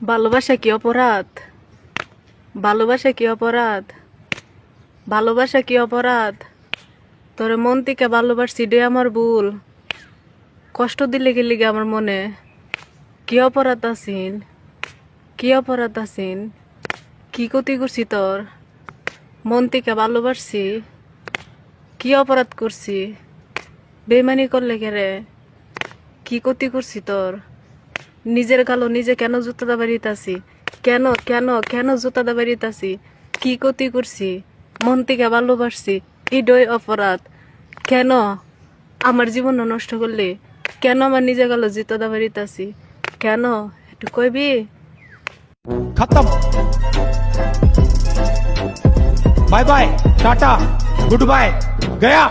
ভালোবাসা কি অপরাধ? ভালোবাসা কি অপরাধ? ভালোবাসা কি অপরাধ? তোরে মন থেকে ভালোবাসছি রে আমার ভুল। কষ্ট দিলে গেলি গে আমার মনে। কি অপরাধ আছিন? কি অপরাধ আছিন? কি ক্ষতি করছি তোর? মন থেকে ভালোবাসছি। কি অপরাধ করছি? বেইমানি করলে কে? কি ক্ষতি করছি তোর? নিজের গালো নিজে কেন জুতা দাবা দিতাছি? কেন কেন কেন জুতা দাবা দিতাছি? কি ক্ষতি করছি? মন থেকে ভালোবাসছি, এটাই অপরাধ। কেন আমার জীবন নষ্ট করলি? কেন আমার নিজে গালো জুতা দাবা দিতাছি? কেন একটু কইবি? खत्म। Bye bye, tata, goodbye, गया।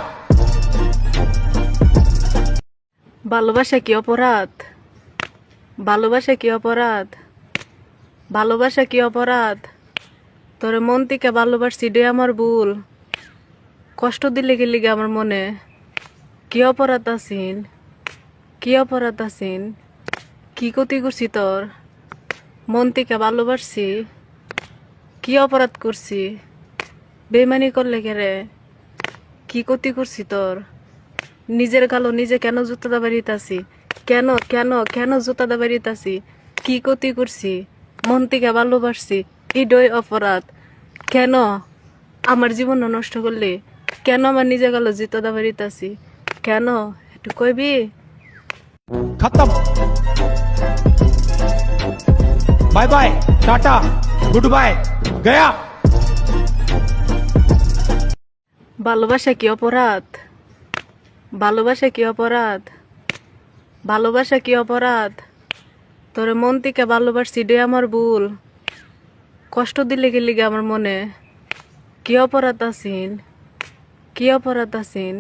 ভালোবাসা কি অপরাধ? ভালোবাসা কি অপরাধ? ভালোবাসা কি অপরাধ? তোরে মন থেকে ভালোবাসছি রে আমার ভুল। কষ্ট দিলে গেলি গে আমার মনে। কি অপরাধ আছিন? কি অপরাধ আছিন? কি ক্ষতি করছি তোর? মন থেকে ভালোবাসছি। কি অপরাধ করছি? বেইমানি করলে কে? কি ক্ষতি করছি তোর? নিজের গালো নিজে কেন জুতা দাবা দিতাছি? কেন কেন কেন জুতা দাবা দিতাছি? কি ক্ষতি করছি? মন থেকে ভালোবাসছি, এটাই অপরাধ। কেন আমার জীবন নষ্ট করলি? কেন আমার নিজে গালো জুতা দাবা দিতাছি? কেন একটু কইবি? खत्म। Bye bye, tata, goodbye, गया। ভালোবাসা কি অপরাধ? ভালোবাসা কি অপরাধ? ভালোবাসা কি অপরাধ? তোরে মন থেকে ভালোবাসছি রে আমার ভুল। কষ্ট দিলে গেলি গে আমার মনে। কি অপরাধ আছিন? কি অপরাধ আছিন?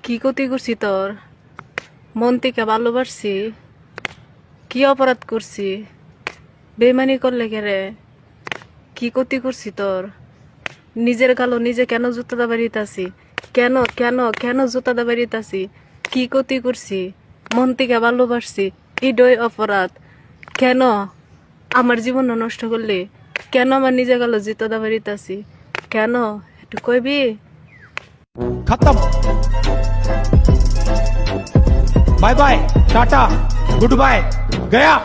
কি ক্ষতি করছি তোর? মন থেকে ভালোবাসছি। কি অপরাধ করছি? বেইমানি করলে কে? কি ক্ষতি করছি তোর? নিজের গালো নিজে কেন জুতা দাবা দিতাছি? কেন কেন কেন জুতা দাবা দিতাছি? কি ক্ষতি করছি? মন থেকে ভালোবাসছি, এটাই অপরাধ। কেন আমার জীবন নষ্ট করলি? কেন আমার নিজে গালো জুতা দাবা দিতাছি? কেন একটু কইবি? खत्म। Bye bye, tata, goodbye, गया।